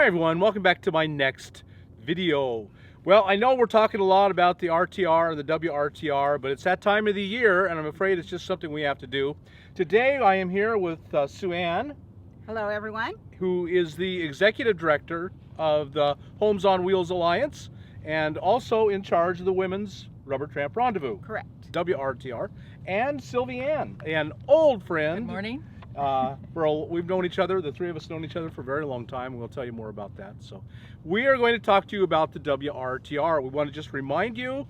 Hi everyone, welcome back to my next video. Well, I know we're talking a lot about the RTR and the WRTR, but it's that time of the year and I'm afraid it's just something we have to do. Today I am here with Suanne. Hello everyone. Who is the Executive Director of the Homes on Wheels Alliance and also in charge of the Women's Rubber Tramp Rendezvous. Correct. WRTR. And Silvianne, an old friend. Good morning. We've known each other, the three of us known each other for a very long time, and we'll tell you more about that. So we are going to talk to you about the WRTR. We want to just remind you,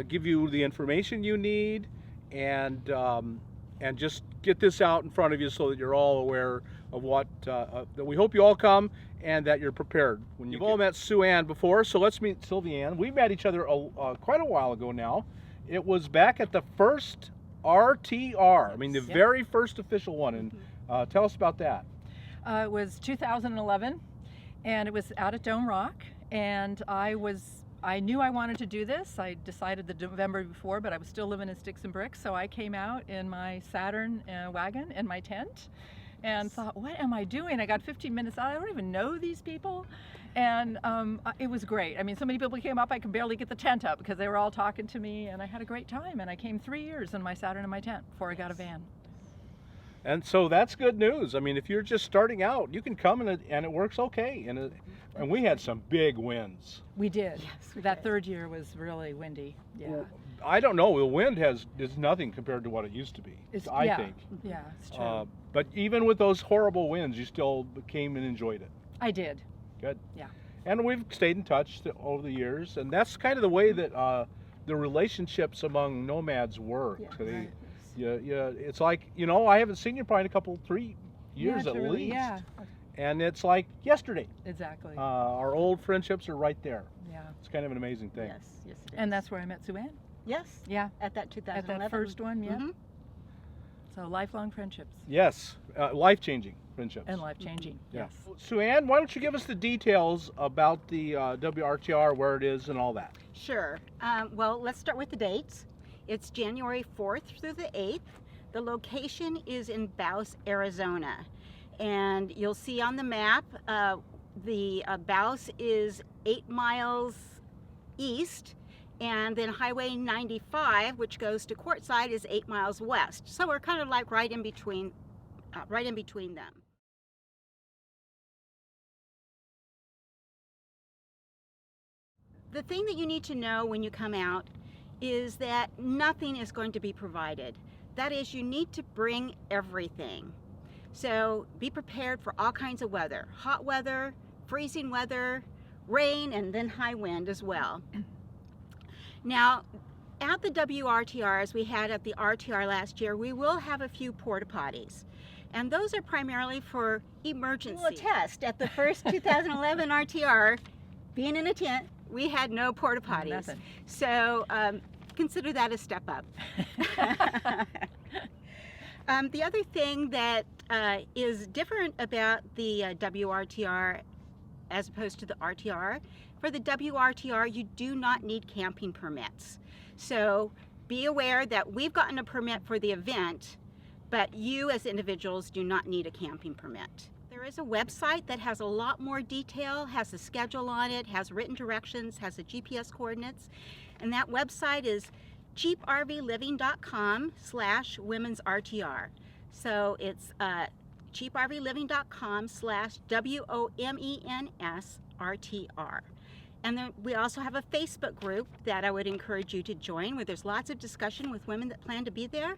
give you the information you need, and just get this out in front of you so that you're all aware of what, that we hope you all come and that you're prepared. You've all met Suanne before, so let's meet Silvianne. We met each other quite a while ago now. It was back at the first RTR, I mean the very first official one, and tell us about that. It was 2011 and it was out at Dome Rock, and I knew I wanted to do this. I decided the November before, but I was still living in sticks and bricks, so I came out in my Saturn wagon and my tent and thought, what am I doing? I got 15 minutes out, I don't even know these people. And it was great. I mean, so many people came up, I could barely get the tent up because they were all talking to me, and I had a great time. And I came 3 years in my Saturn and my tent before I got a van. And so that's good news. I mean, if you're just starting out, you can come and it works okay. And we had some big winds. We did. Yes, that third year was really windy. Yeah. Well, I don't know. The wind is nothing compared to what it used to be. I think. Yeah, it's true. But even with those horrible winds, you still came and enjoyed it. I did. Good. Yeah. And we've stayed in touch over the years, and that's kind of the way that the relationships among nomads work. Yeah, it's like, I haven't seen you probably in 3 years at truly, least. Yeah. And it's like yesterday. Exactly. Our old friendships are right there. Yeah. It's kind of an amazing thing. Yes, yes it is. And that's where I met Suanne. Yes. Yeah. At that 2011. At that first one, yeah. Mm-hmm. So lifelong friendships. Yes, life-changing friendships. And life-changing, yes. Suanne, why don't you give us the details about the WRTR, where it is and all that? Sure. Well, let's start with the dates. It's January 4th through the 8th. The location is in Bouse, Arizona. And you'll see on the map, the Bouse is 8 miles east, and then Highway 95, which goes to Quartzsite, is 8 miles west. So we're kind of like right in between them. The thing that you need to know when you come out is that nothing is going to be provided. That is, you need to bring everything. So be prepared for all kinds of weather: hot weather, freezing weather, rain, and then high wind as well. Now, at the WRTR, as we had at the RTR last year, we will have a few porta potties. And those are primarily for emergency. We'll attest at the first 2011 RTR, being in a tent, we had no porta potties. Nothing. So consider that a step up. The other thing that is different about the WRTR as opposed to the RTR, for the WRTR you do not need camping permits. So be aware that we've gotten a permit for the event, but you as individuals do not need a camping permit. There is a website that has a lot more detail, has a schedule on it, has written directions, has the GPS coordinates, and that website is cheaprvliving.com/womensRTR. So it's cheaprvliving.com/WOMENSRTR. And then we also have a Facebook group that I would encourage you to join, where there's lots of discussion with women that plan to be there.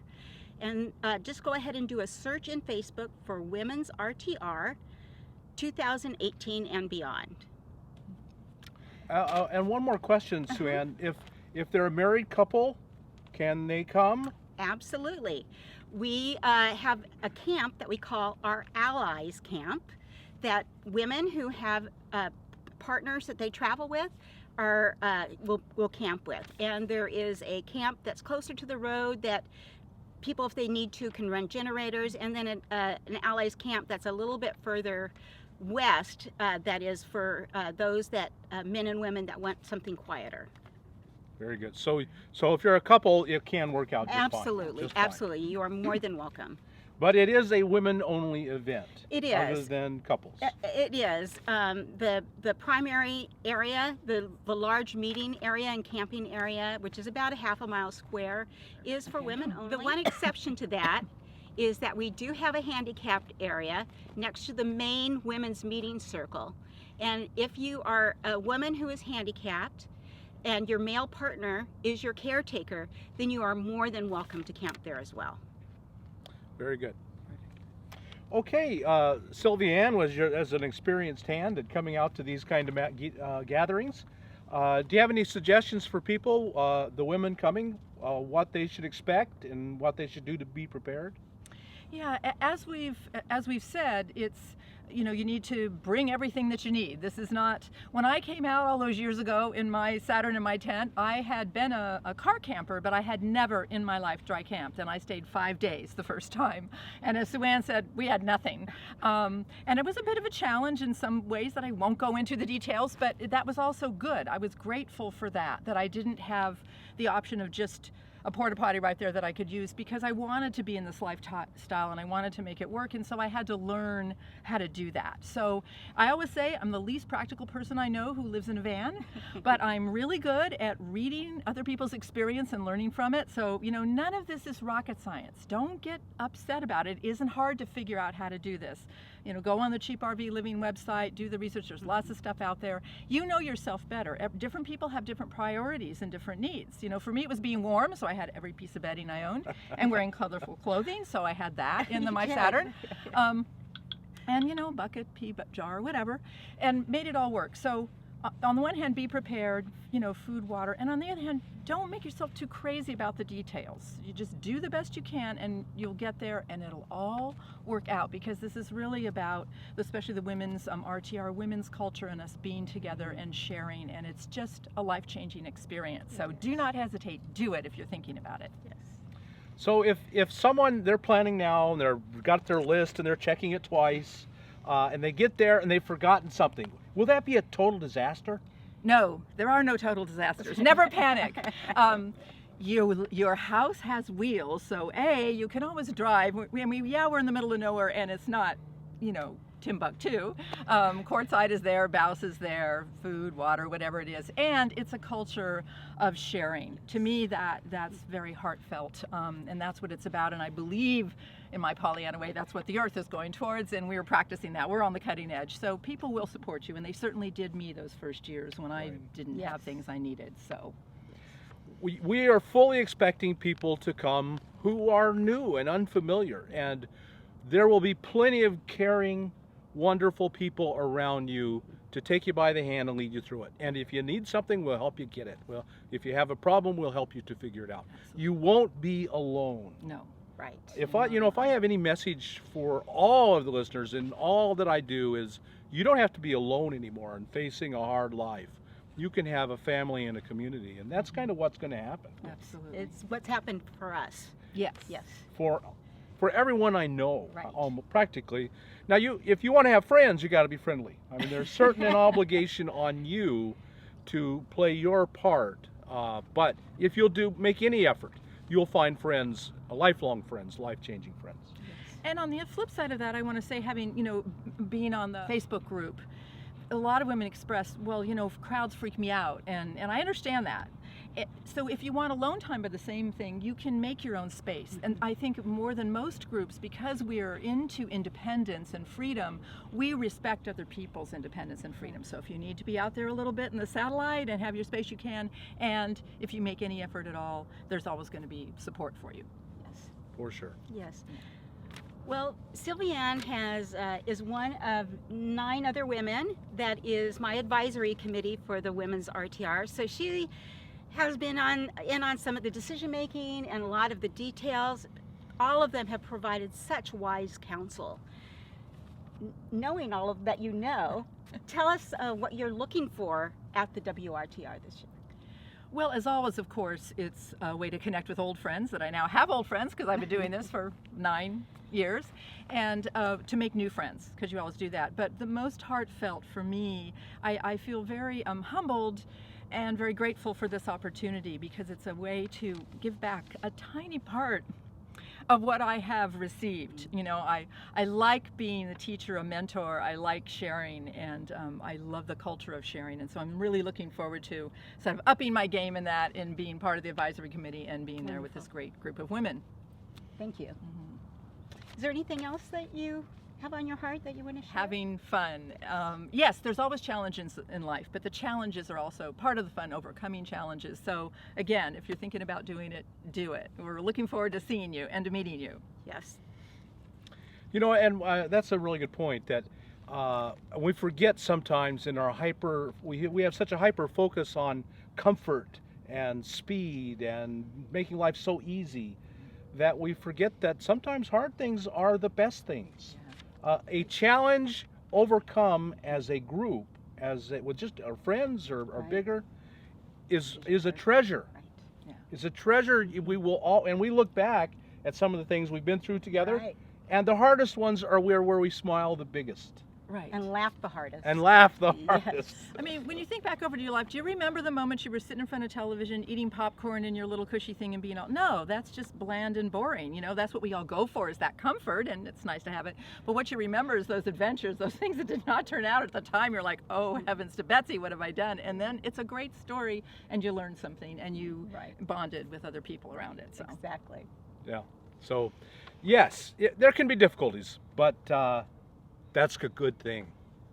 And just go ahead and do a search in Facebook for Women's RTR 2018 and beyond. And one more question, Suanne. If they're a married couple, can they come? Absolutely. We have a camp that we call our Allies Camp, that women who have partners that they travel with will camp with. And there is a camp that's closer to the road that people, if they need to, can run generators, and then an Allies Camp that's a little bit further west that is for those that men and women that want something quieter. Very good. So if you're a couple, it can work out just Absolutely, fine. Just fine. absolutely. You are more than welcome. But it is a women-only event. It Other is. than couples. It is. The primary area, the large meeting area and camping area, which is about a half a mile square, is for women only. The one exception to that is that we do have a handicapped area next to the main women's meeting circle. And if you are a woman who is handicapped and your male partner is your caretaker, then you are more than welcome to camp there as well. Very good. Okay, Silvianne was as an experienced hand at coming out to these kind of gatherings. Do you have any suggestions for people, the women coming, what they should expect and what they should do to be prepared? Yeah, as we've said, it's, you know, you need to bring everything that you need. This is not, when I came out all those years ago in my Saturn in my tent, I had been a car camper, but I had never in my life dry camped, and I stayed 5 days the first time. And as Suanne said, we had nothing. And it was a bit of a challenge in some ways that I won't go into the details, but that was also good. I was grateful for that I didn't have the option of just a porta potty right there that I could use, because I wanted to be in this lifestyle and I wanted to make it work, and so I had to learn how to do that. So I always say I'm the least practical person I know who lives in a van, but I'm really good at reading other people's experience and learning from it. So, you know, none of this is rocket science. Don't get upset about it. It isn't hard to figure out how to do this. You know, go on the Cheap RV Living website, do the research. There's lots of stuff out there. You know yourself better. Different people have different priorities and different needs. You know, for me it was being warm, so I had every piece of bedding I owned, and wearing colorful clothing, so I had that in my Saturn. And, you know, bucket, pea jar, whatever, and made it all work. So on the one hand, be prepared, you know, food, water, and on the other hand, don't make yourself too crazy about the details. You just do the best you can and you'll get there, and it'll all work out, because this is really about, especially the women's RTR, women's culture, and us being together and sharing, and it's just a life-changing experience. So do not hesitate, do it if you're thinking about it. Yes. So if someone, they're planning now and they've got their list and they're checking it twice, and they get there and they've forgotten something, will that be a total disaster? No, there are no total disasters. Never panic. Your house has wheels, so you can always drive. I mean, yeah, we're in the middle of nowhere, and it's not, you know, Timbuktu. Courtside is there, Bouse is there, food, water, whatever it is, and it's a culture of sharing. To me, that's very heartfelt, and that's what it's about. And I believe, in my Pollyanna way, that's what the Earth is going towards, and we're practicing that. We're on the cutting edge, so people will support you, and they certainly did me those first years when I didn't have things I needed. So we are fully expecting people to come who are new and unfamiliar, and there will be plenty of caring, wonderful people around you to take you by the hand and lead you through it. And if you need something, we'll help you get it. Well, if you have a problem, we'll help you to figure it out. Absolutely. You won't be alone. No. Right. If I have any message for all of the listeners, and all that I do, is you don't have to be alone anymore and facing a hard life. You can have a family and a community, and that's kind of what's going to happen. Absolutely. It's what's happened for us. Yes. Yes. For everyone I know, right. Practically. Now, if you want to have friends, you got to be friendly. I mean, there's certain an obligation on you to play your part. But if you'll make any effort, you'll find friends, lifelong friends, life-changing friends. And on the flip side of that, I want to say, having, you know, being on the Facebook group, a lot of women express, well, you know, crowds freak me out, and I understand that. So if you want alone time, but the same thing, you can make your own space. And I think more than most groups, because we are into independence and freedom, we respect other people's independence and freedom. So if you need to be out there a little bit in the satellite and have your space, you can. And if you make any effort at all, there's always going to be support for you. Yes. For sure. Yes. Well, Silvianne is one of 9 other women that is my advisory committee for the Women's RTR. So she has been in on some of the decision making and a lot of the details. All of them have provided such wise counsel. Knowing all of that, you know, tell us what you're looking for at the WRTR this year. Well, as always, of course, it's a way to connect with old friends that I now have old friends, because I've been doing this for 9 years, and to make new friends, because you always do that. But the most heartfelt for me, I feel very humbled and very grateful for this opportunity, because it's a way to give back a tiny part of what I have received. You know, I like being a teacher, a mentor. I like sharing, and I love the culture of sharing. And so I'm really looking forward to sort of upping my game in that, and being part of the advisory committee and being there with this great group of women. Thank you. Is there anything else that you have on your heart that you want to share? Having fun. Yes, there's always challenges in life, but the challenges are also part of the fun, overcoming challenges. So again, if you're thinking about doing it, do it. We're looking forward to seeing you and to meeting you. Yes. You know, and that's a really good point, that we forget sometimes in our we have such a hyper focus on comfort and speed and making life so easy that we forget that sometimes hard things are the best things. A challenge overcome as a group, with just our friends or bigger, is a treasure. Right. Yeah. It's a treasure. We will all, and we look back at some of the things we've been through together, Right. and the hardest ones are where we smile the biggest Right. And laugh the hardest. and laugh the Yes. hardest. I mean, when you think back over to your life, do you remember the moments you were sitting in front of television, eating popcorn in your little cushy thing and being all, no, that's just bland and boring. You know, that's what we all go for, is that comfort, and it's nice to have it. But what you remember is those adventures, those things that did not turn out at the time. You're like, oh, heavens to Betsy, what have I done? And then it's a great story, and you learned something, and you bonded with other people around it. So. Exactly. Yeah. So, yes, there can be difficulties, but that's a good thing.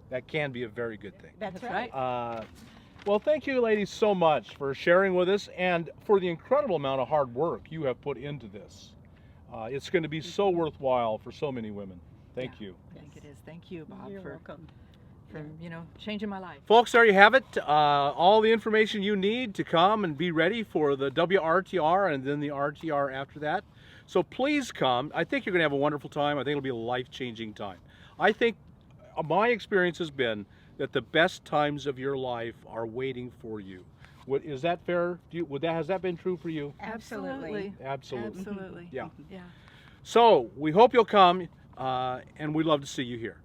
That can be a very good thing. That's right. Well, thank you, ladies, so much for sharing with us and for the incredible amount of hard work you have put into this. It's going to be so worthwhile for so many women. Thank you. I think it is. Thank you, Bob, You're for welcome. you know, changing my life. Folks, there you have it. All the information you need to come and be ready for the WRTR and then the RTR after that. So please come. I think you're going to have a wonderful time. I think it'll be a life-changing time. I think my experience has been that the best times of your life are waiting for you. Is that fair? Has that been true for you? Absolutely. Absolutely. Absolutely. Yeah. Yeah. So we hope you'll come, and we'd love to see you here.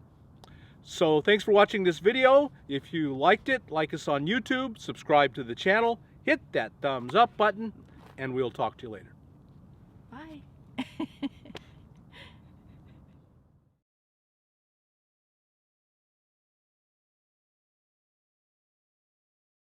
So thanks for watching this video. If you liked it, like us on YouTube, subscribe to the channel, hit that thumbs up button, and we'll talk to you later. Bye.